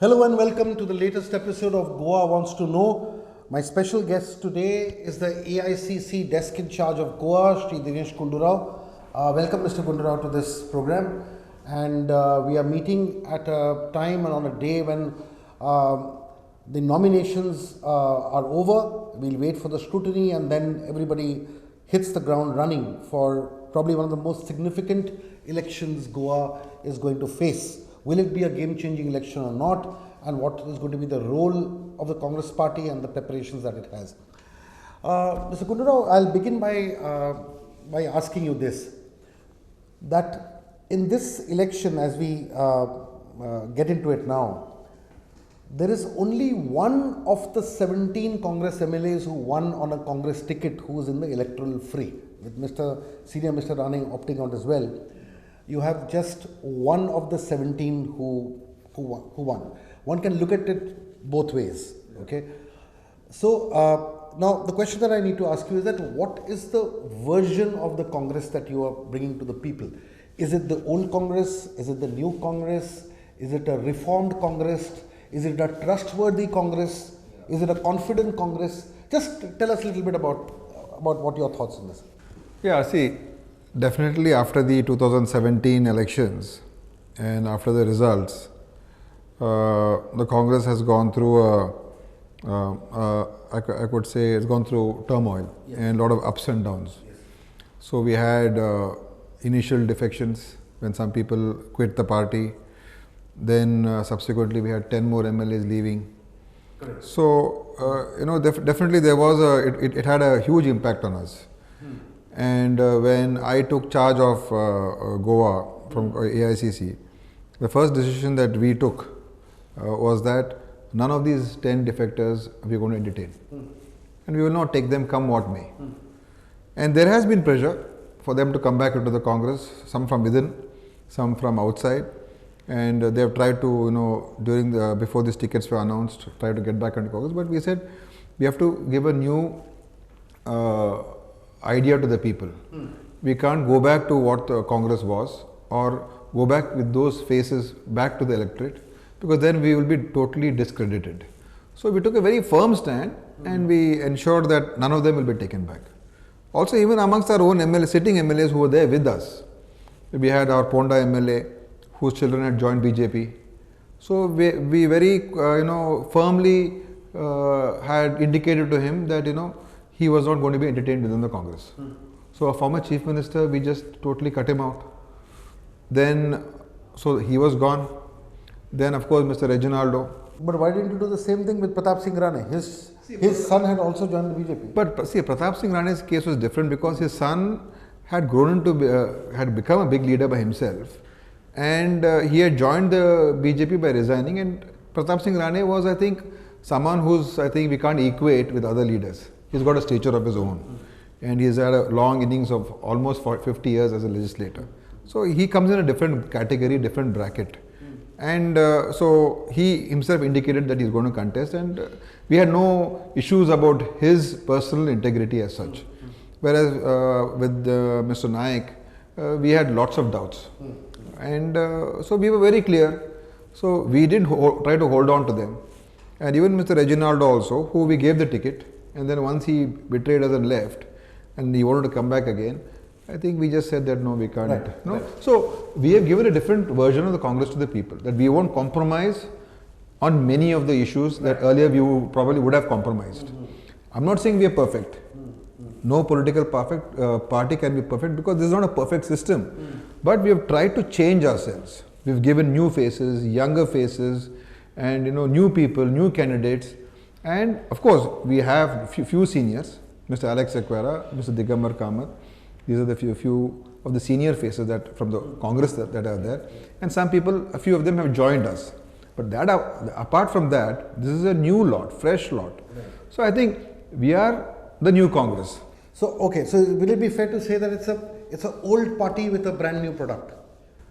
Hello and welcome to the latest episode of Goa Wants To Know. My special guest today is the AICC desk in charge of Goa, Shri Dinesh Gundo Rao. Welcome Mr. Gundo Rao to this program. And we are meeting at a time and on a day when the nominations are over. We'll wait for the scrutiny and then everybody hits the ground running for probably one of the most significant elections Goa is going to face. Will it be a game-changing election or not? And what is going to be the role of the Congress party and the preparations that it has? Mr. Gundo Rao, I'll begin by asking you this, that in this election, as we get into it now, there is only one of the 17 Congress MLAs who won on a Congress ticket who is in the electoral fray, with Senior Mr. Rane opting out as well. You have just one of the 17 who won. One can look at it both ways, okay? So, now the question that I need to ask you is that what is the version of the Congress that you are bringing to the people? Is it the old Congress? Is it the new Congress? Is it a reformed Congress? Is it a trustworthy Congress? Is it a confident Congress? Just tell us a little bit about what your thoughts on this. Yeah, see, definitely after the 2017 elections and after the results, the Congress has gone through I could say it's gone through turmoil, yes, and a lot of ups and downs. Yes. So we had initial defections when some people quit the party. Then subsequently we had 10 more MLAs leaving. Correct. So definitely there was it had a huge impact on us. And when I took charge of Goa from AICC, the first decision that we took was that none of these 10 defectors we are going to entertain. And we will not take them come what may. And there has been pressure for them to come back into the Congress, some from within, some from outside. And they have tried to, before these tickets were announced, try to get back into Congress. But we said we have to give a new idea to the people. We can't go back to what the Congress was or go back with those faces back to the electorate, because then we will be totally discredited. So we took a very firm stand and we ensured that none of them will be taken back. Also, even amongst our own sitting MLAs who were there with us, we had our Ponda MLA whose children had joined BJP. So we very firmly had indicated to him that he was not going to be entertained within the Congress. So a former chief minister, we just totally cut him out. Then, so he was gone. Then of course Mr. Reginaldo. But why didn't you do the same thing with Pratap Singh Rane? His son had also joined the BJP. But see, Pratap Singh Rane's case was different because his son had grown into, had become a big leader by himself. And he had joined the BJP by resigning, and Pratap Singh Rane was, I think, someone who's, I think we can't equate with other leaders. He's got a stature of his own, and he's had a long innings of almost 50 years as a legislator. So he comes in a different category, different bracket. And so he himself indicated that he's going to contest, and we had no issues about his personal integrity as such. Whereas with Mr. Naik, we had lots of doubts. And so we were very clear. So we didn't try to hold on to them. And even Mr. Reginaldo also, who we gave the ticket, and then once he betrayed us and left, and he wanted to come back again, I think we just said that no, we can't. Right. No? Right. So we have given a different version of the Congress to the people, that we won't compromise on many of the issues that earlier we probably would have compromised. I'm not saying we are perfect. No political party can be perfect, because this is not a perfect system. But we have tried to change ourselves. We've given new faces, younger faces, and new people, new candidates. And of course, we have few seniors, Mr. Alex Sequeira, Mr. Digambar Kamath. These are the few of the senior faces that from the Congress that are there. And some people, a few of them have joined us. But that apart from that, this is a new lot, fresh lot. Right. So I think we are the new Congress. So, okay, so will it be fair to say that it's an old party with a brand new product?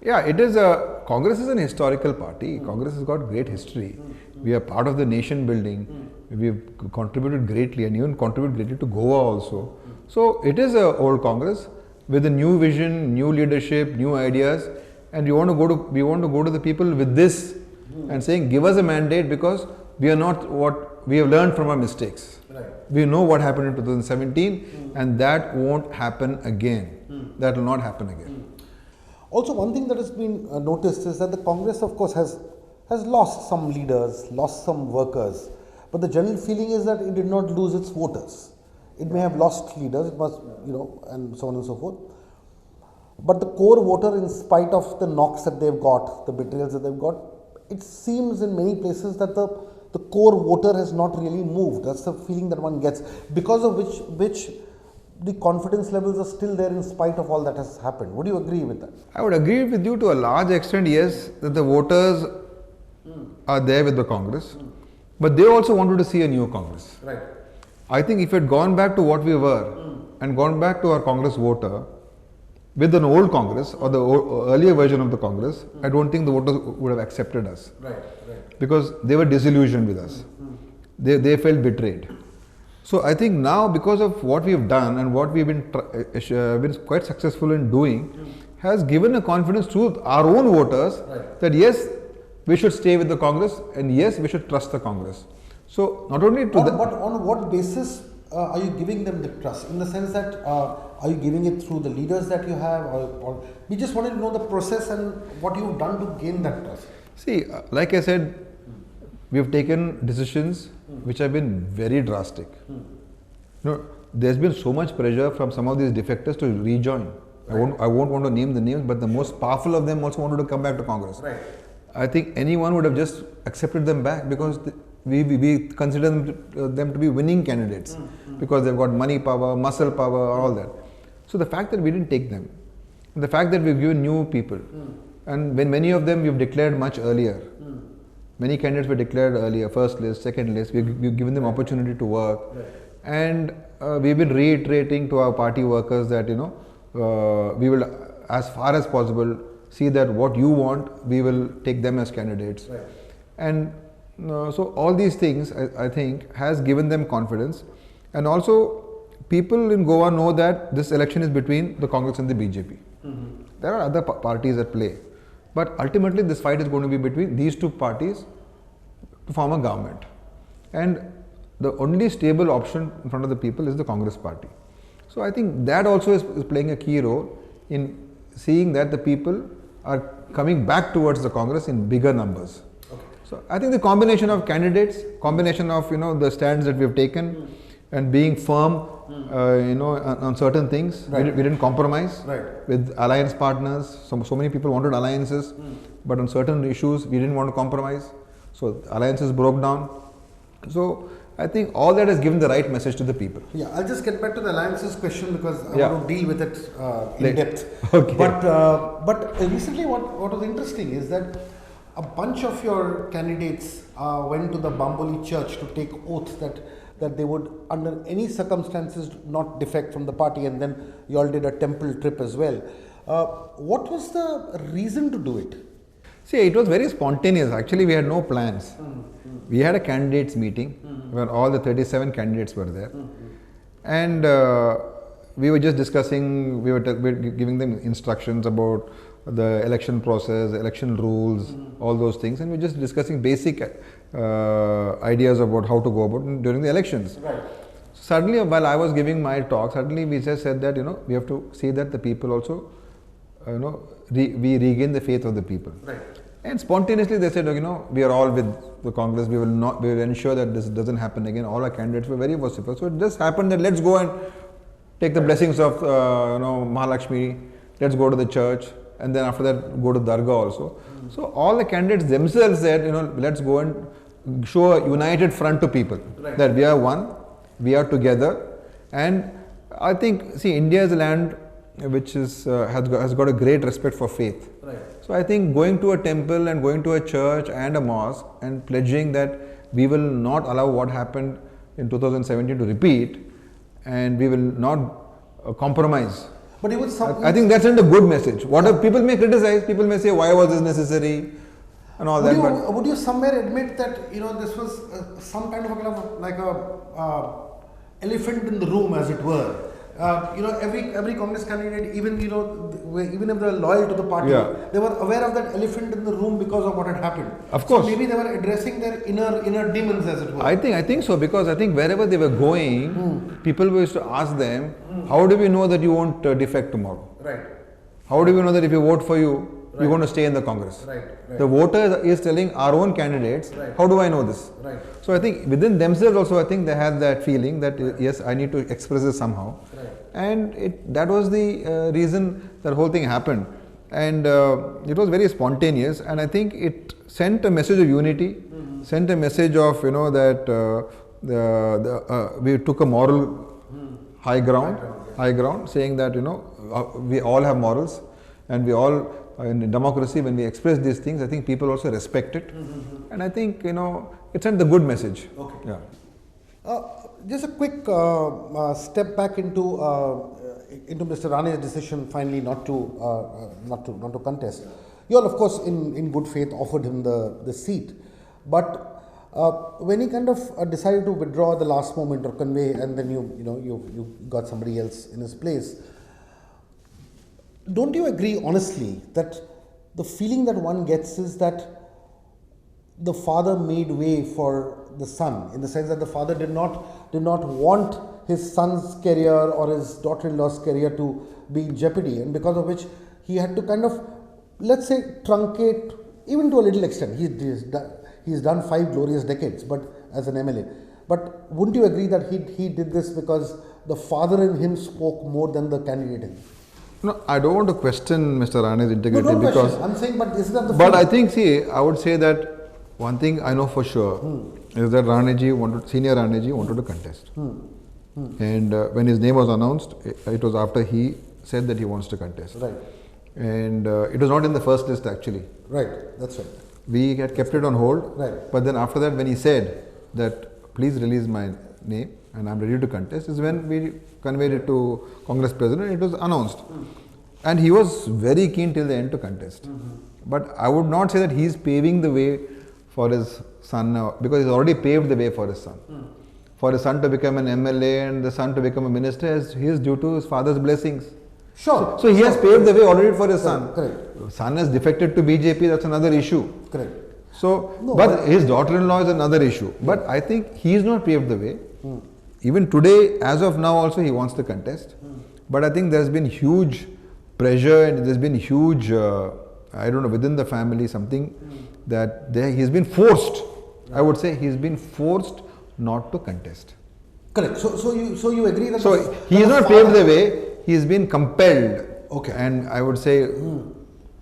Yeah, it is Congress is an historical party. Congress has got great history. We are part of the nation building. We have contributed greatly, and even contributed greatly to Goa also. So it is an old Congress with a new vision, new leadership, new ideas, and we want to go to the people with this and saying, give us a mandate because we are not what we have learned from our mistakes. Right. We know what happened in 2017 and that won't happen again. That will not happen again. Also, one thing that has been noticed is that the Congress, of course, has lost some leaders, lost some workers, but the general feeling is that it did not lose its voters. It may have lost leaders, it must, and so on and so forth. But the core voter, in spite of the knocks that they've got, the betrayals that they've got, it seems in many places that the core voter has not really moved. That's the feeling that one gets, because of which the confidence levels are still there in spite of all that has happened. Would you agree with that? I would agree with you to a large extent, yes, that the voters are there with the Congress, but they also wanted to see a new Congress. Right. I think if it had gone back to what we were and gone back to our Congress voter with an old Congress or the earlier version of the Congress, I don't think the voters would have accepted us. Right, right. Because they were disillusioned with us. They felt betrayed. So I think now, because of what we have done and what we've been quite successful in doing, has given a confidence to our own voters that yes, we should stay with the Congress and yes, we should trust the Congress. So not only to But on what basis are you giving them the trust? In the sense that are you giving it through the leaders that you have, or we just wanted to know the process and what you've done to gain that trust? See, like I said, we have taken decisions which have been very drastic. There's been so much pressure from some of these defectors to rejoin. I won't want to name the names, but the most powerful of them also wanted to come back to Congress. Right. I think anyone would have just accepted them back because we consider them to be winning candidates because they've got money power, muscle power, all that. So the fact that we didn't take them, and the fact that we've given new people, and when many of them we've declared much earlier. Many candidates were declared earlier, first list, second list. We've given them opportunity to work, and we've been reiterating to our party workers that we will, as far as possible, see that what you want, we will take them as candidates. Right. And so all these things, I think, has given them confidence, and also people in Goa know that this election is between the Congress and the BJP. There are other parties at play. But ultimately, this fight is going to be between these two parties to form a government. And the only stable option in front of the people is the Congress party. So I think that also is playing a key role in seeing that the people are coming back towards the Congress in bigger numbers. Okay. So I think the combination of candidates, combination of the stands that we have taken, and being firm, on certain things. Right. We didn't compromise with alliance partners. So many people wanted alliances, but on certain issues we didn't want to compromise. So alliances broke down. So I think all that has given the right message to the people. Yeah, I'll just get back to the alliances question because I want to deal with it in depth. Okay. But recently what was interesting is that a bunch of your candidates went to the Bamboli church to take oaths that they would under any circumstances not defect from the party, and then you all did a temple trip as well. What was the reason to do it? See, it was very spontaneous. Actually, we had no plans. We had a candidates meeting where all the 37 candidates were there. And we were just discussing, we were giving them instructions about the election process, election rules, all those things. And we were just discussing basic ideas about how to go about during the elections. Right. Suddenly, while I was giving my talk, suddenly we just said that, we have to see that the people also, we regain the faith of the people. Right. And spontaneously they said, we are all with the Congress, we will ensure that this doesn't happen again. All our candidates were very vociferous. So it just happened that let's go and take the blessings of, Mahalakshmi, let's go to the church, and then after that go to Dargah also. So all the candidates themselves said, let's go and show a united front to people, that we are one, we are together. And I think, India is a land which has got a great respect for faith. Right. So I think going to a temple and going to a church and a mosque and pledging that we will not allow what happened in 2017 to repeat, and we will not compromise. But even I think that's not a good message. People may criticize, people may say, why was this necessary, and all that. Would you somewhere admit that this was some kind of like a elephant in the room, as it were? Every Congress candidate, even even if they were loyal to the party, they were aware of that elephant in the room because of what had happened. Of course. So maybe they were addressing their inner demons, as it were. I think so, because I think wherever they were going, people used to ask them, how do we know that you won't defect tomorrow? Right. How do we know that if you vote for you, you're going to stay in the Congress? Right. The voter is telling our own candidates, how do I know this? Right. So I think within themselves also, I think they had that feeling that yes, I need to express this somehow. Right. And that was the reason that whole thing happened. And it was very spontaneous, and I think it sent a message of unity, sent a message of, that we took a moral high ground, saying that, we all have morals, and we all, in democracy, when we express these things, I think people also respect it. And I think, it sent the good message. Okay. Yeah. Just a quick step back into Mr. Rane's decision finally not to contest. You all, of course, in good faith offered him the seat, but when he kind of decided to withdraw at the last moment or convey, and then you got somebody else in his place, don't you agree honestly that the feeling that one gets is that the father made way for the son, in the sense that the father did not want his son's career or his daughter-in-law's career to be in jeopardy, and because of which he had to kind of, let's say, truncate even to a little extent. He's done 5 glorious decades, but as an MLA. But wouldn't you agree that he did this because the father in him spoke more than the candidate in him? No, I don't want to question Mr. Rane's integrity, No, don't because question. I'm saying, but isn't that the But feeling? I think, I would say that one thing I know for sure is that Senior Raneji wanted to contest. And when his name was announced, it was after he said that he wants to contest. Right. And it was not in the first list actually. Right, that's right. We had kept it on hold. Right. But then after that, when he said that please release my name and I'm ready to contest, is when we conveyed it to Congress President. It was announced. And he was very keen till the end to contest. But I would not say that he is paving the way for his son now, because he's already paved the way for his son. For his son to become an MLA and the son to become a minister, he is due to his father's blessings. Sure. So he has paved the way already for his son. Correct. Son has defected to BJP, that's another issue. Correct. So, No, but his daughter-in-law is another issue. But I think he is not paved the way. Even today, as of now also, he wants to contest. But I think there's been huge pressure and there's been huge, I don't know, within the family, something that he's been forced. I would say he's been forced not to contest. Correct. So you agree that he has not paved the way, he has been compelled. Okay. And I would say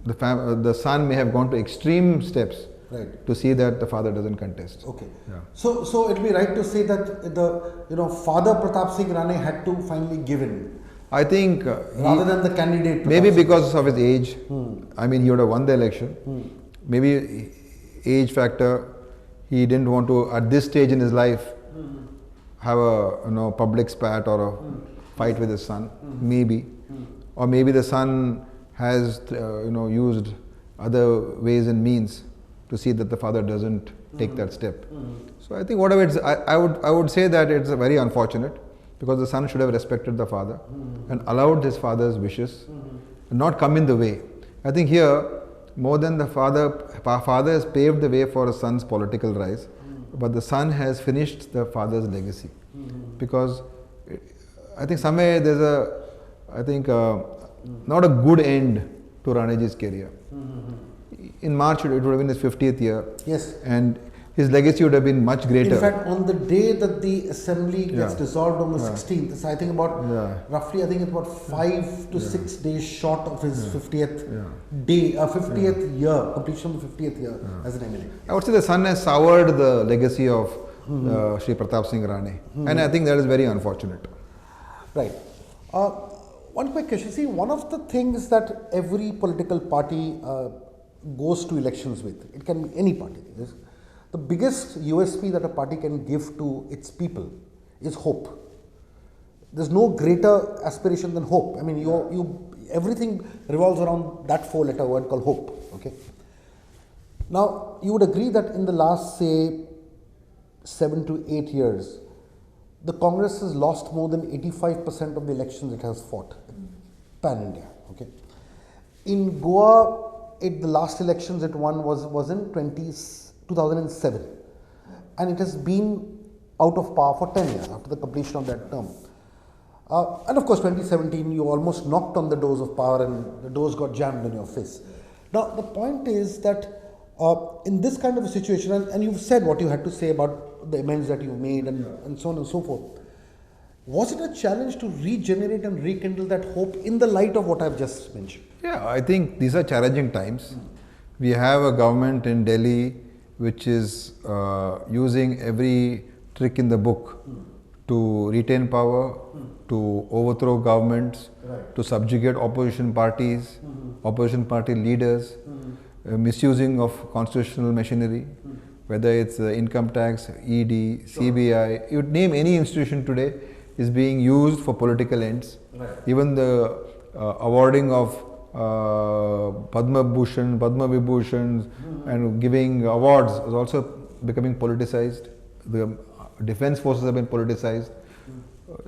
the son may have gone to extreme steps to see that the father doesn't contest. Okay. Yeah. So it will be right to say that the father Pratap Singh Rane had to finally give in. I think rather than the candidate. Maybe because of his age. I mean, he would have won the election. Maybe age factor. He didn't want to, at this stage in his life, have a public spat or a fight with his son. Maybe, or maybe the son has used other ways and means to see that the father doesn't take that step. So I think whatever it's, I would say that it's very unfortunate, because the son should have respected the father and allowed his father's wishes and not come in the way. I think here, more than the father has paved the way for his son's political rise, but the son has finished the father's legacy. Because I think somewhere there's not a good end to Raneji's career. In March, it would have been his 50th year. Yes. And his legacy would have been much greater. In fact, on the day that the assembly gets dissolved on the 16th, it's I think about roughly, I think it's about 5 to 6 days short of his 50th day, 50th year, completion of the 50th year as an MLA. I would say the son has soured the legacy of Shri Pratap Singh Rane, and I think that is very unfortunate. Right. One quick question. See, one of the things that every political party goes to elections with, it can be any party, is the biggest USP that a party can give to its people is hope. There's no greater aspiration than hope. I mean, everything revolves around that 4-letter word called hope. Okay. Now, you would agree that in the last, say, 7 to 8 years, the Congress has lost more than 85% of the elections it has fought, pan India. Okay, in Goa, the last elections it won was in 2007, and it has been out of power for 10 years after the completion of that term. And of course, 2017, you almost knocked on the doors of power and the doors got jammed in your face. Now, the point is that in this kind of a situation, and you've said what you had to say about the amends that you've made and so on and so forth, was it a challenge to regenerate and rekindle that hope in the light of what I've just mentioned? Yeah, I think these are challenging times. We have a government in Delhi which is using every trick in the book to retain power, to overthrow governments, to subjugate opposition parties, opposition party leaders, misusing of constitutional machinery, whether it's income tax, ED, CBI, you name any institution today is being used for political ends. Even the awarding of Padma Bhushan, Padma Vibhushan and giving awards is also becoming politicized. The defense forces have been politicized.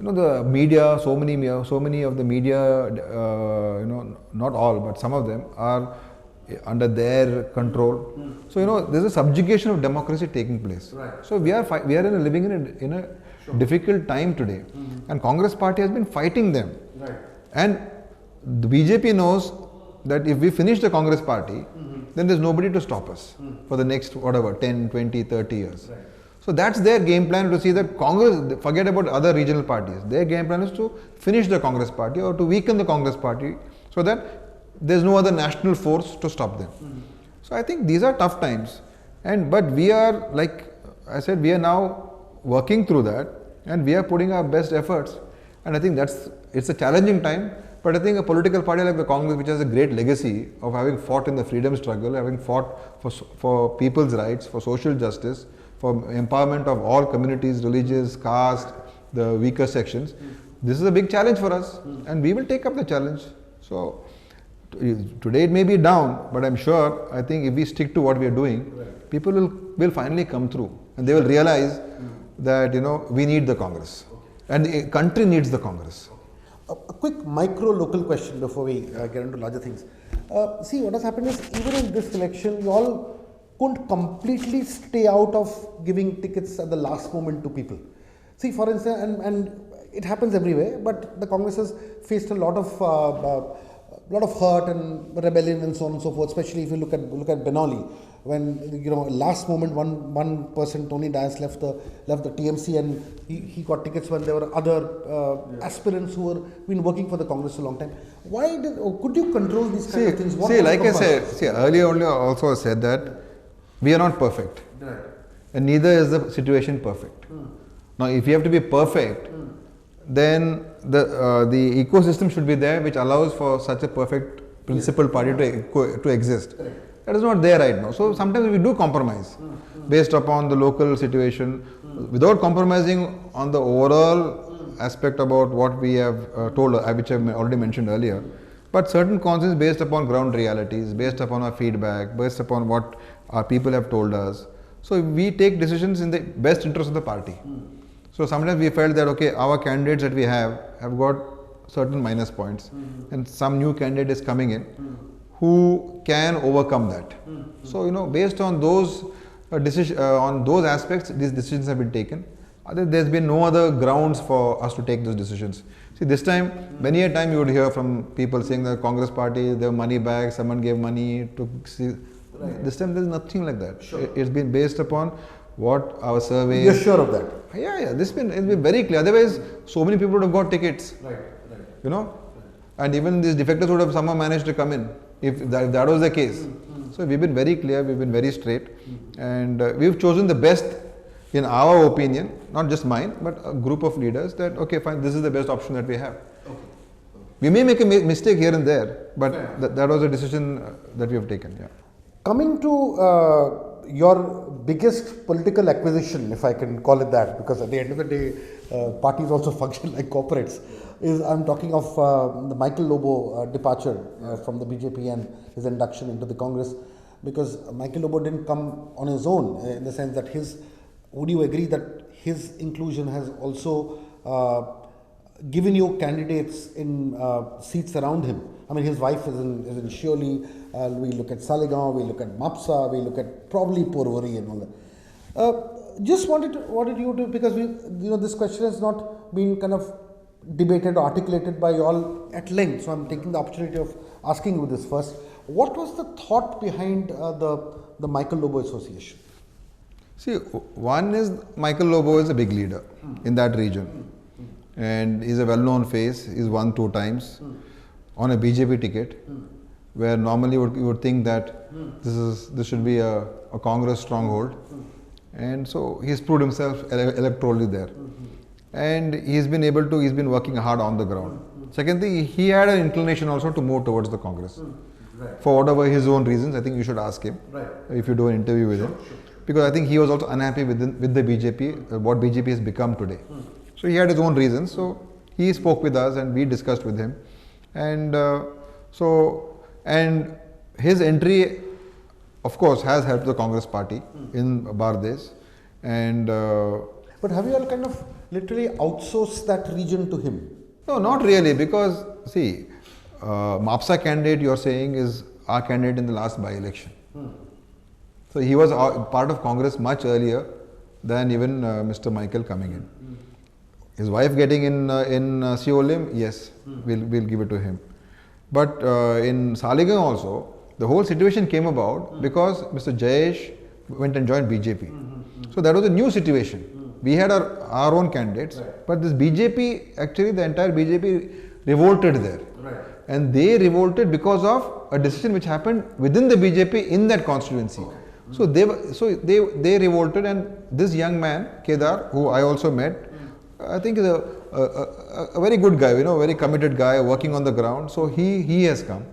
The media, so many of the media, not all, but some of them are under their control. So there's a subjugation of democracy taking place. So we are living in a difficult time today, and Congress party has been fighting them. And the BJP knows that if we finish the Congress party, then there's nobody to stop us for the next 10, 20, 30 years. So that's their game plan, to see that Congress, forget about other regional parties. Their game plan is to finish the Congress party or to weaken the Congress party so that there's no other national force to stop them. So I think these are tough times. But we are, like I said, we are now working through that and we are putting our best efforts. And I think it's a challenging time. But I think a political party like the Congress, which has a great legacy of having fought in the freedom struggle, having fought for people's rights, for social justice, for empowerment of all communities, religious, caste, the weaker sections. This is a big challenge for us, and we will take up the challenge. So today it may be down, but I'm sure, I think if we stick to what we are doing, people will finally come through, and they will realize that we need the Congress, and the country needs the Congress. A quick micro-local question before we get into larger things. See, what has happened is, even in this election, you all couldn't completely stay out of giving tickets at the last moment to people. See, for instance, and it happens everywhere, but the Congress has faced a lot of hurt and rebellion and so on and so forth. Especially if you look at Benali, when last moment one person, Tony Dias, left the TMC, and he got tickets when there were other aspirants who were been working for the Congress for a long time. Could you control these kind of things? Like I said, earlier only I also said that we are not perfect, and neither is the situation perfect. Now, if you have to be perfect, then the ecosystem should be there which allows for such a perfect principal party to exist. That is not there right now. So sometimes we do compromise based upon the local situation, without compromising on the overall aspect about what we have told, which I have already mentioned earlier. But certain concerns based upon ground realities, based upon our feedback, based upon what our people have told us. So we take decisions in the best interest of the party. So sometimes we felt that, okay, our candidates that we have got certain minus points, and some new candidate is coming in who can overcome that. So based on those on those aspects, these decisions have been taken. There's been no other grounds for us to take those decisions. See, this time, many a time you would hear from people saying that Congress party, their money back, someone gave money to see. This time there's nothing like that. It's been based upon what our surveys. You're sure of that? Yeah. It's been very clear. Otherwise, so many people would have got tickets. And even these defectors would have somehow managed to come in if that was the case. So we've been very clear, we've been very straight, and we've chosen the best, in our opinion, not just mine, but a group of leaders, that okay, fine, this is the best option that we have. We may make a mistake here and there, but that was a decision that we have taken. Yeah. Coming to your biggest political acquisition, if I can call it that, because at the end of the day, parties also function like corporates, I'm talking of the Michael Lobo departure from the BJP and his induction into the Congress, because Michael Lobo didn't come on his own, in the sense that would you agree that his inclusion has also given you candidates in seats around him. I mean, his wife is in Shioli. We look at Saligaon, we look at Mapsa, we look at probably Porvorim and all that. Just wanted you to, because this question has not been kind of debated or articulated by you all at length. So I'm taking the opportunity of asking you this first. What was the thought behind the Michael Lobo Association? See, one is Michael Lobo is a big leader in that region, and he's a well-known face. He's won 2 times on a BJP ticket, where normally you would think that this should be a Congress stronghold, and so he's proved himself electorally there, and he's been working hard on the ground. Second thing, he had an inclination also to move towards the Congress. For whatever his own reasons, I think you should ask him if you do an interview with him. Because I think he was also unhappy with the BJP, what BJP has become today. So he had his own reasons. So he spoke with us and we discussed with him. And and his entry, of course, has helped the Congress party in Bardez. And but have you all kind of literally outsourced that region to him? No, not really, because see, Mapsa candidate you are saying is our candidate in the last by-election. So he was part of Congress much earlier than even Mr. Michael coming in. His wife getting in Siolim, yes, we'll give it to him. But in Saligaon also, the whole situation came about because Mr. Jayesh went and joined BJP. So that was a new situation. We had our own candidates, but this BJP, actually the entire BJP revolted there. And they revolted because of a decision which happened within the BJP in that constituency. So they revolted, and this young man, Kedar, who I also met, I think is a very good guy, very committed guy, working on the ground. So he has come.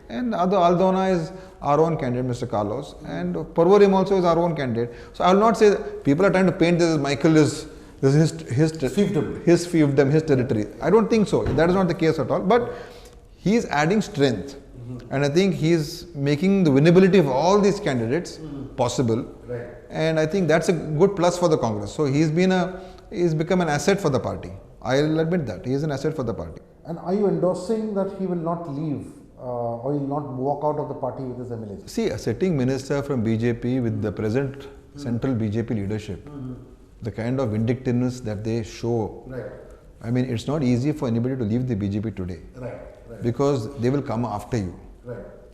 And Aldona is our own candidate, Mr. Carlos, and Porvorim also is our own candidate. So I will not say that people are trying to paint this as Michael is his fiefdom, his territory. I don't think so. That is not the case at all. But he is adding strength, and I think he is making the winnability of all these candidates possible. And I think that's a good plus for the Congress. So he's become an asset for the party. I'll admit that he is an asset for the party. And are you endorsing that he will not leave or will not walk out of the party with his MLAs? See, a sitting minister from BJP with the present central BJP leadership, the kind of vindictiveness that they show. I mean, it's not easy for anybody to leave the BJP today, because they will come after you.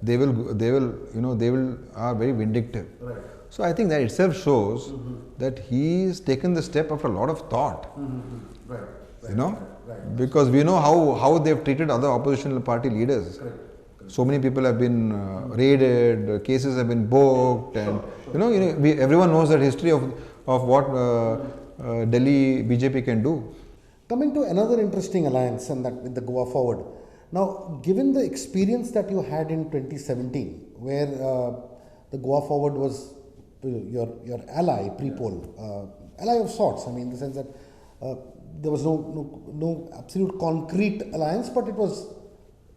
They are very vindictive. So I think that itself shows that he's taken the step after a lot of thought. Because we know how they've treated other oppositional party leaders. So many people have been raided, cases have been booked, and everyone knows that history of what Delhi BJP can do. Coming to another interesting alliance, and that with the Goa Forward. Now, given the experience that you had in 2017, where the Goa Forward was your ally pre-poll, ally of sorts. I mean, in the sense that there was no absolute concrete alliance, but it was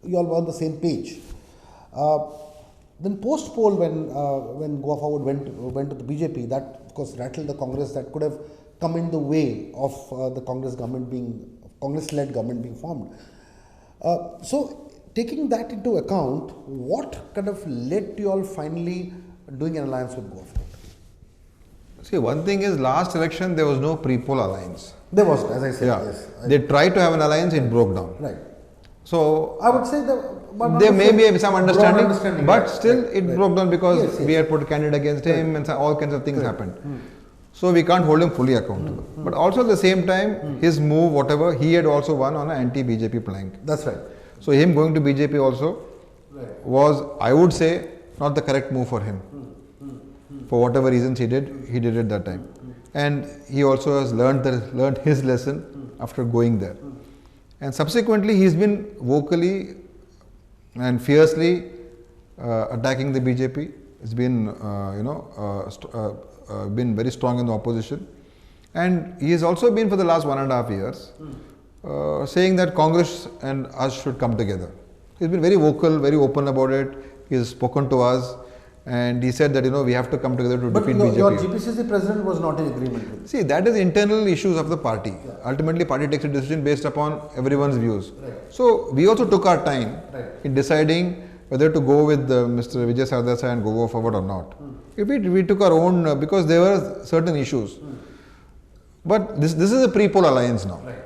you all were on the same page. Then post-poll, when Goa Forward went to the BJP, that of course rattled the Congress. That could have come in the way of the Congress-led government being formed. So, taking that into account, what kind of led to you all finally doing an alliance with Goa Forward? See, one thing is, last election there was no pre-poll alliance. There was, as I said, yes. They tried to have an alliance, it broke down. So I would say there may be some understanding, but still it broke down because we had put a candidate against him, and all kinds of things happened. So we can't hold him fully accountable. But also at the same time, his move, whatever, he had also won on an anti-BJP plank. That's right. So him going to BJP also was, I would say, not the correct move for him. For whatever reasons he did it that time. And he also has learned his lesson after going there. And subsequently, he's been vocally and fiercely attacking the BJP. It's been, been very strong in the opposition. And he has also been for the last 1.5 years saying that Congress and us should come together. He's been very vocal, very open about it. He has spoken to us, and he said that we have to come together to But defeat your BJP. GPCC president was not in agreement with it. See, that is internal issues of the party. Ultimately, party takes a decision based upon everyone's views. Right. So we also took our time Right. in deciding whether to go with Mr. Vijay Sardesai and go forward or not. We took our own because there were certain issues. But this is a pre-poll alliance now. Right.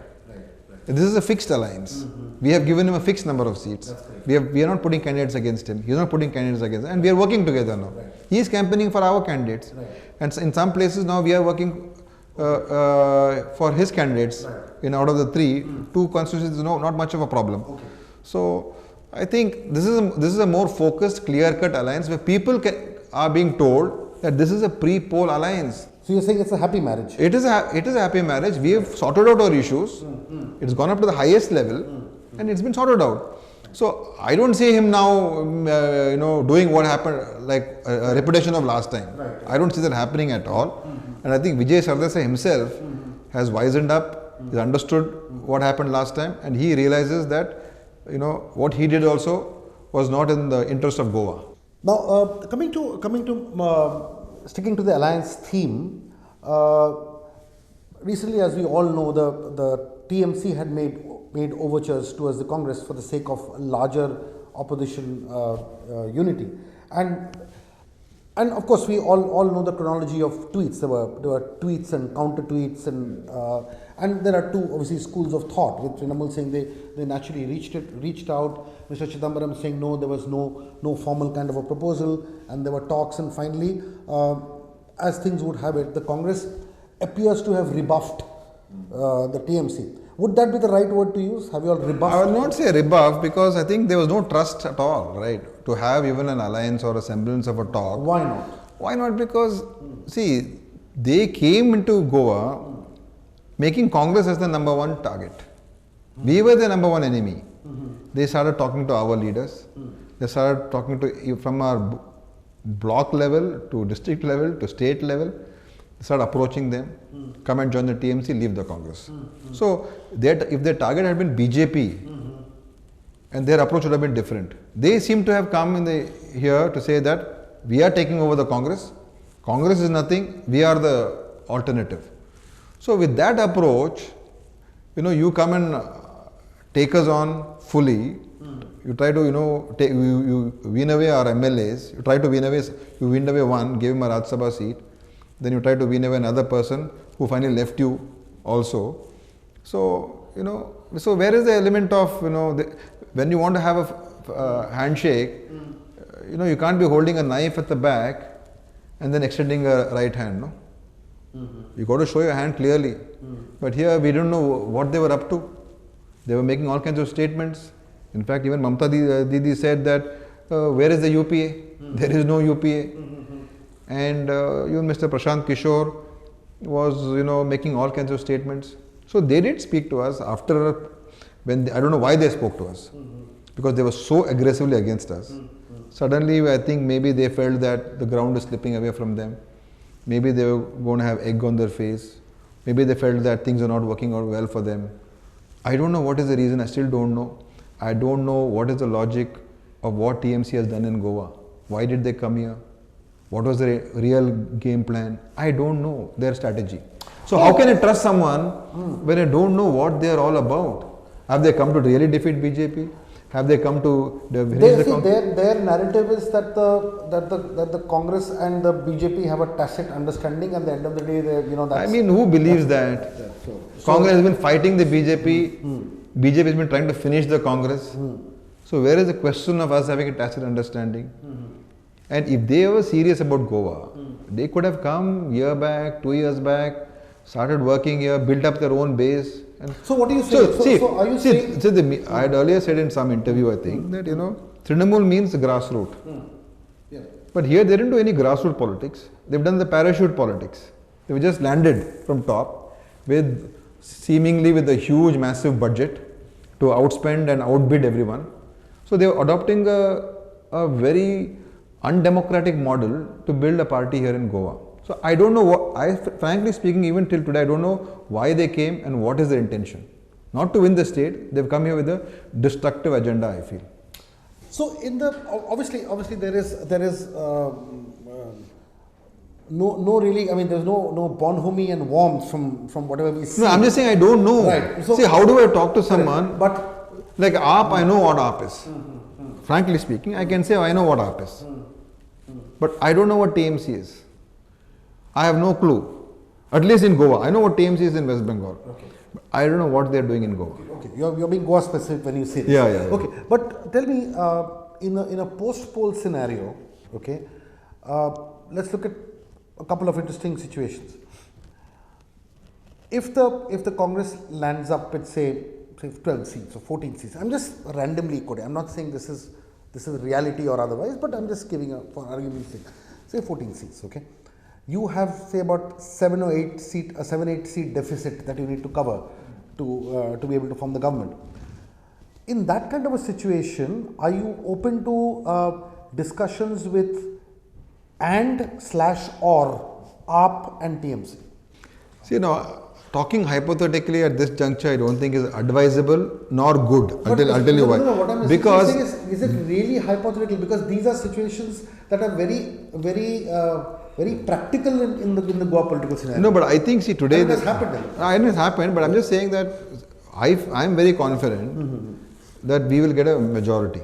This is a fixed alliance. We have given him a fixed number of seats. That's correct. We are not putting candidates against him. He is not putting candidates against him. And we are working together now. Right. He is campaigning for our candidates. Right. And in some places now we are working for his candidates. Right. In out of the three, two constituencies is not much of a problem. Okay. So I think this is a more focused, clear-cut alliance where people are being told that this is a pre-poll alliance. So you're saying it's a happy marriage? It is a happy marriage. We have sorted out our issues. It's gone up to the highest level, and it's been sorted out. So I don't see him now, doing what happened, like a repetition of last time. Right. I don't see that happening at all. And I think Vijay Sardesai himself has wisened up, he's understood what happened last time, and he realizes that, what he did also was not in the interest of Goa. Now, coming to sticking to the alliance theme, recently, as we all know, the TMC had made overtures towards the Congress for the sake of larger opposition unity, and of course we all know the chronology of tweets. There were tweets and counter tweets, and there are two obviously schools of thought. With Trinamool saying they naturally reached out. Mr. Chidambaram saying no, there was no formal kind of a proposal, and there were talks, and finally, as things would have it, the Congress appears to have rebuffed the TMC. Would that be the right word to use? Have you all rebuffed? I will not say rebuff because I think there was no trust at all, right? To have even an alliance or a semblance of a talk. Why not? Why not? Because, see, they came into Goa making Congress as the number one target. We were the number one enemy. They started talking to our leaders. They started talking to, from our block level to district level to state level. They started approaching them. Come and join the TMC, leave the Congress. So, if their target had been BJP, and their approach would have been different. They seem to have come here to say that we are taking over the Congress. Congress is nothing. We are the alternative. So with that approach, you come and take us on fully. You try to, you win away our MLAs. You win away one, give him a Rajya Sabha seat. Then you try to win away another person who finally left you also. So, so where is the element of, when you want to have a handshake, you can't be holding a knife at the back and then extending a right hand, no? You got to show your hand clearly. But here we don't know what they were up to. They were making all kinds of statements. In fact, even Mamta Didi said that, where is the UPA? There is no UPA. And even Mr. Prashant Kishore was, making all kinds of statements. So they did speak to us after, I don't know why they spoke to us. Because they were so aggressively against us. Suddenly, I think maybe they felt that the ground is slipping away from them. Maybe they were going to have egg on their face. Maybe they felt that things are not working out well for them. I don't know what is the reason. I still don't know. I don't know what is the logic of what TMC has done in Goa. Why did they come here? What was the real game plan? I don't know their strategy. So how can I trust someone when I don't know what they are all about? Have they come to really defeat BJP? Have they come to their narrative is that the Congress and the BJP have a tacit understanding. At the end of the day, that's, I mean, who believes that? Congress has been fighting the BJP. BJP has been trying to finish the Congress. So where is the question of us having a tacit understanding? And if they were serious about Goa, they could have come year back, 2 years back, started working here, built up their own base. So what do you say? So are you saying? I had earlier said in some interview, I think, that, Trinamool means grassroots. But here they didn't do any grassroots politics. They've done the parachute politics. They've just landed from top seemingly with a huge, massive budget to outspend and outbid everyone. So they were adopting a very undemocratic model to build a party here in Goa. So I don't know frankly speaking, even till today, I don't know why they came and what is their intention. Not to win the state, they've come here with a destructive agenda, I feel. So in the obviously there is no really, I mean, there's no bonhomie and warmth from whatever we see. No, I'm just saying I don't know. Right. So, see, how do I talk to someone? But like AAP, I know what AAP is. Frankly speaking, I can say I know what AAP is. But I don't know what TMC is. I have no clue. At least in Goa. I know what TMC is in West Bengal. Okay. I don't know what they're doing in Goa. Okay. You're being Goa specific when you say this. Yeah. Okay. But tell me, in a post-poll scenario, okay, let's look at a couple of interesting situations. If the Congress lands up with say 12 seats or 14 seats, I'm just randomly quoting. I'm not saying this is reality or otherwise, but I'm just giving for argument's sake, say 14 seats. Okay, you have say about 7 or 8 seat deficit that you need to cover to be able to form the government. In that kind of a situation, are you open to discussions with and/or AAP and TMC? See, talking hypothetically at this juncture, I don't think is advisable nor good. I'll tell you why. No, what I'm because saying is it really hypothetical? Because these are situations that are very practical in the Goa political scenario. No, but I think today it has happened. I know it's happened, but I'm just saying that I'm very confident that we will get a majority,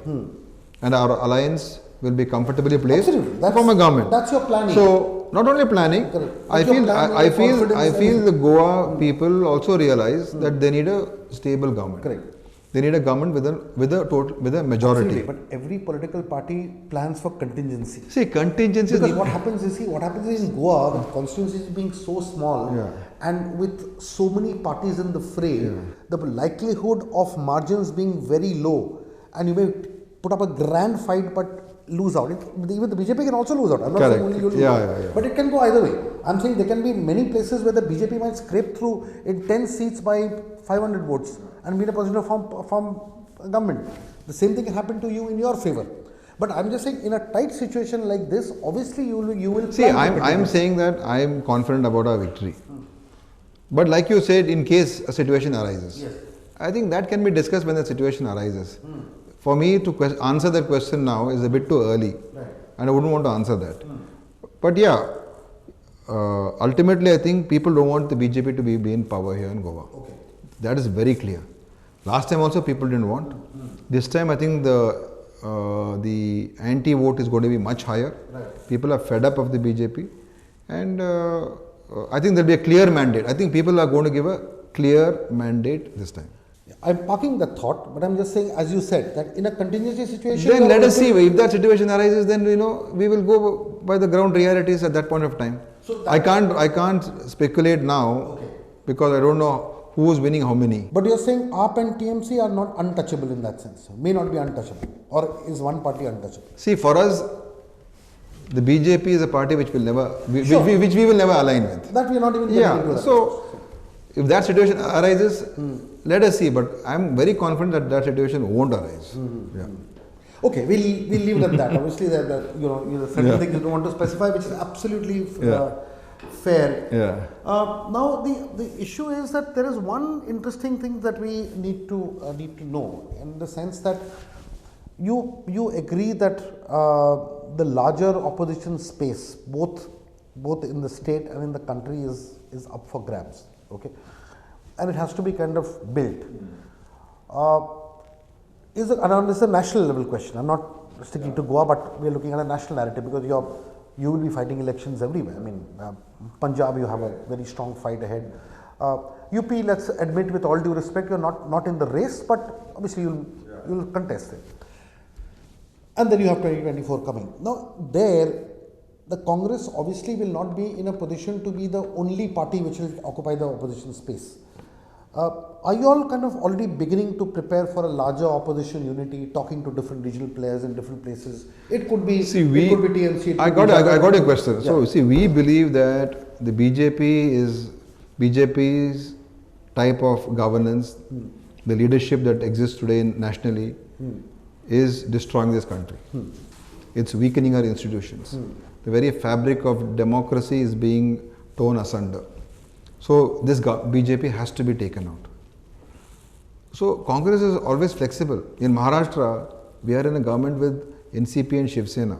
and our alliance will be comfortably placed from a government. That's your planning. So not only planning, I feel the Goa people also realize that they need a stable government. Correct. They need a government with a majority. Absolutely. But every political party plans for contingency. See, contingencies. Because what happens is in Goa, with constituencies being so small and with so many parties in the fray, the likelihood of margins being very low, and you may put up a grand fight but lose out. Even the BJP can also lose out. I'm not saying only you lose out. But it can go either way. I'm saying there can be many places where the BJP might scrape through in 10 seats by 500 votes and be in a position to form a government. The same thing can happen to you in your favor. But I'm just saying, in a tight situation like this, obviously you will. See, I'm saying that I'm confident about our victory. But like you said, in case a situation arises, I think that can be discussed when the situation arises. For me to answer that question now is a bit too early, and I wouldn't want to answer that. But yeah, ultimately I think people don't want the BJP to be in power here in Goa. Okay. That is very clear. Last time also people didn't want. This time I think the anti-vote is going to be much higher. People are fed up of the BJP, and I think there will be a clear mandate. I think people are going to give a clear mandate this time. I'm parking the thought, but I'm just saying, as you said, that in a contingency situation. Then let us see. If that situation arises, then we will go by the ground realities at that point of time. So I can't speculate now because I don't know who is winning how many. But you're saying AAP and TMC are not untouchable in that sense, may not be untouchable, or is one party untouchable? See, for us, the BJP is a party which we will never align with. That we are not even getting into that. So if that situation arises, let us see. But I'm very confident that situation won't arise. Okay, we'll leave it at that. Obviously, there are certain things you don't want to specify, which is absolutely fair. Now, the issue is that there is one interesting thing that we need to know, in the sense that you agree that the larger opposition space, both in the state and in the country, is up for grabs. Okay, and it has to be kind of built. This is a national level question. I'm not sticking to Goa, but we are looking at a national narrative, because you will be fighting elections everywhere. I mean, Punjab, you have a very strong fight ahead. UP, let's admit with all due respect, you're not in the race, but obviously you'll contest it. And then you have 2024 coming. Now, the Congress obviously will not be in a position to be the only party which will occupy the opposition space. Are you all kind of already beginning to prepare for a larger opposition unity, talking to different regional players in different places? It could be TMC. I got your question. So, see, we believe that the BJP's type of governance, the leadership that exists today nationally, is destroying this country. It's weakening our institutions. The very fabric of democracy is being torn asunder. So this BJP has to be taken out. So Congress is always flexible. In Maharashtra, we are in a government with NCP and Shiv Sena.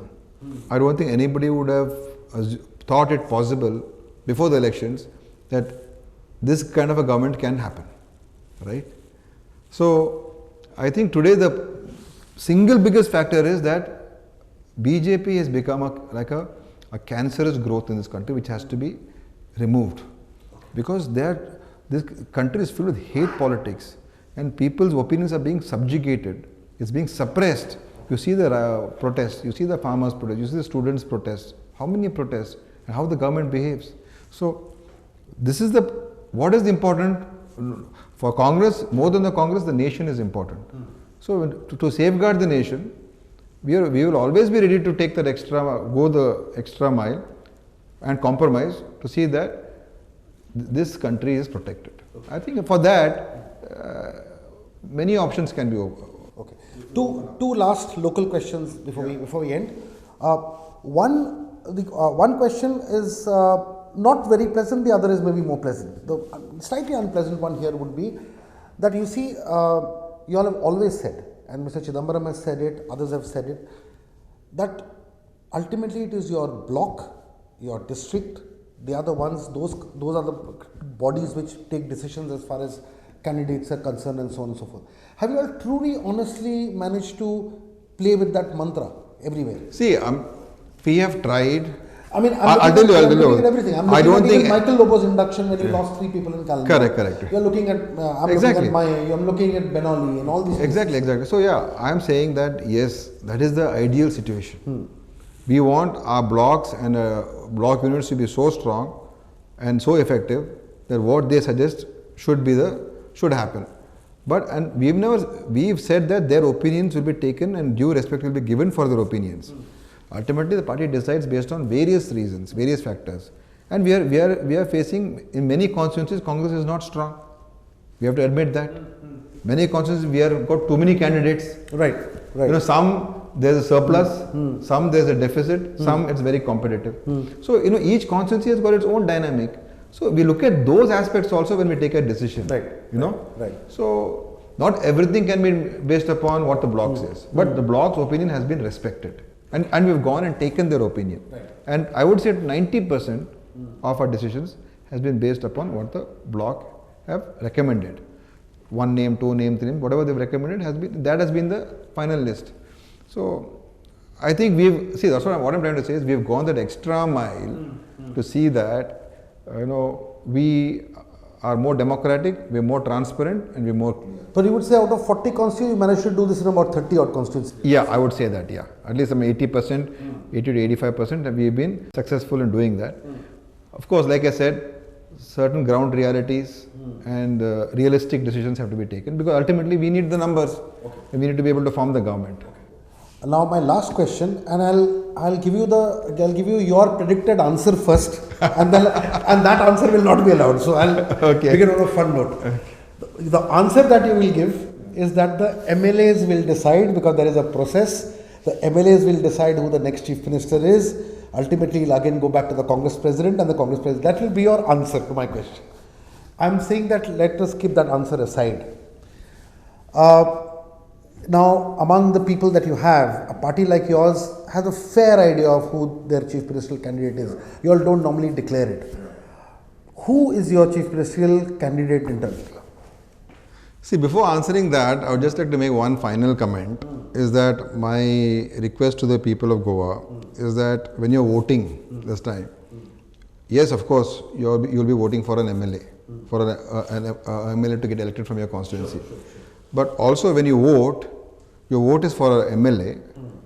I don't think anybody would have thought it possible before the elections that this kind of a government can happen, right? So I think today the single biggest factor is that BJP has become a cancerous growth in this country which has to be removed, because this country is filled with hate politics and people's opinions are being subjugated, it's being suppressed. You see the protests, you see the farmers' protests, you see the students' protests, how many protests and how the government behaves. So this is what is important for Congress. More than the Congress, the nation is important. So to safeguard the nation, we will always be ready to take that go the extra mile and compromise to see that this country is protected. I think for that, many options can be open. Okay. Two last local questions before we end. One question is not very pleasant. The other is maybe more pleasant. The slightly unpleasant one here would be that you see, you all have always said, and Mr. Chidambaram has said it, others have said it, that ultimately it is your block, your district, they are the ones, those are the bodies which take decisions as far as candidates are concerned and so on and so forth. Have you all truly, honestly managed to play with that mantra everywhere? See, we have tried. I mean, I'll tell you. Everything. I'm looking at Michael Lobo's induction when he lost 3 people in Calcutta. Correct. You're looking at, I'm looking at Benali and all these things. Exactly. So yeah, I'm saying that yes, that is the ideal situation. We want our blocks and block units to be so strong and so effective that what they suggest should happen. But we've said that their opinions will be taken and due respect will be given for their opinions. Ultimately, the party decides based on various reasons, various factors. And we are facing, in many constituencies, Congress is not strong. We have to admit that. Many constituencies, we have got too many candidates. Right. Some there's a surplus, some there's a deficit, some it's very competitive. So, each constituency has got its own dynamic. So, we look at those aspects also when we take a decision. Right. So, not everything can be based upon what the bloc says, but the bloc's opinion has been respected. And we've gone and taken their opinion. Right. And I would say 90% of our decisions has been based upon what the bloc have recommended. 1 name, 2 name, 3 name, whatever they've recommended that has been the final list. So I think that's what I'm trying to say is we've gone that extra mile to see that we are more democratic, we're more transparent, and we're more clear. So you would say out of 40 constituencies, you managed to do this in about 30 odd constituencies? Yeah, I would say that, yeah. At least 80%, 80 to 85%, we've been successful in doing that. Of course, like I said, certain ground realities and realistic decisions have to be taken because ultimately we need the numbers. Okay. We need to be able to form the government. Okay. Now my last question, and I'll give you your predicted answer first, and that answer will not be allowed. So I'll begin on a fun note. Okay. The answer that you will give is that the MLAs will decide, because there is a process. The MLAs will decide who the next chief minister is. Ultimately, you'll again go back to the Congress president and the Congress president. That will be your answer to my question. I'm saying that let us keep that answer aside. Now, among the people that you have, a party like yours has a fair idea of who their chief ministerial candidate is. You all don't normally declare it. Who is your chief ministerial candidate internally? See, before answering that, I would just like to make one final comment, is that my request to the people of Goa is that when you're voting this time, yes, of course, you'll be voting for an MLA, for an MLA to get elected from your constituency. But also when you vote, your vote is for an MLA,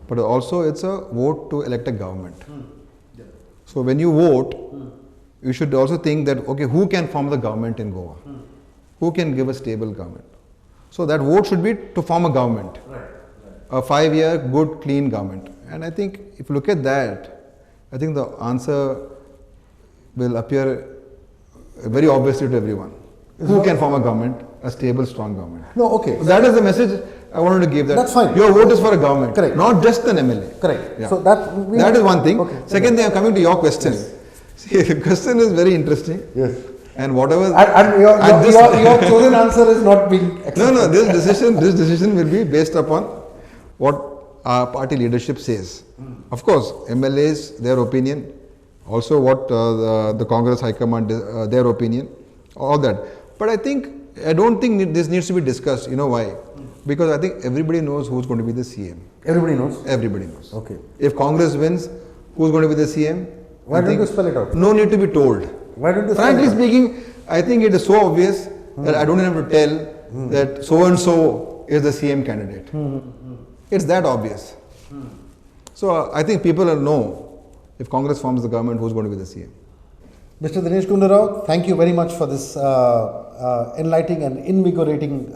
but also it's a vote to elect a government. So when you vote, you should also think that, okay, who can form the government in Goa? Who can give a stable government? So that vote should be to form a government, a 5-year good clean government. And I think if you look at that, I think the answer will appear very obviously to everyone. Who can form a government, a stable, strong government? No, okay. So that is the message I wanted to give. That's fine. Your vote is for a government, correct, not just an MLA. Correct. Yeah. So that is one thing. Okay. Second thing, I'm coming to your question. Yes. See, the question is very interesting. Yes. And whatever. And your chosen answer is not being accepted. No. This decision will be based upon what our party leadership says. Of course, MLAs, their opinion, also what the Congress High Command, their opinion, all that. But I don't think this needs to be discussed. You know why? Because I think everybody knows who's going to be the CM. Everybody knows? Everybody knows. Okay. If Congress wins, who's going to be the CM? Why don't you spell it out? No need to be told. Why don't you Frankly speaking, I think it is so obvious that I don't even have to tell that so and so is the CM candidate. It's that obvious. So I think people will know if Congress forms the government who's going to be the CM. Mr. Dinesh Gundo Rao, thank you very much for this enlightening and invigorating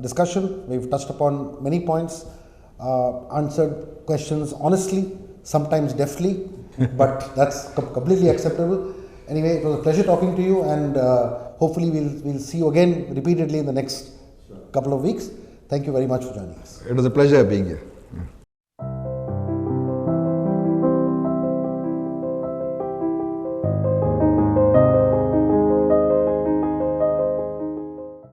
discussion. We've touched upon many points, answered questions honestly, sometimes deftly, but that's completely acceptable. Anyway, it was a pleasure talking to you, and hopefully we'll see you again repeatedly in the next couple of weeks. Thank you very much for joining us. It was a pleasure being here.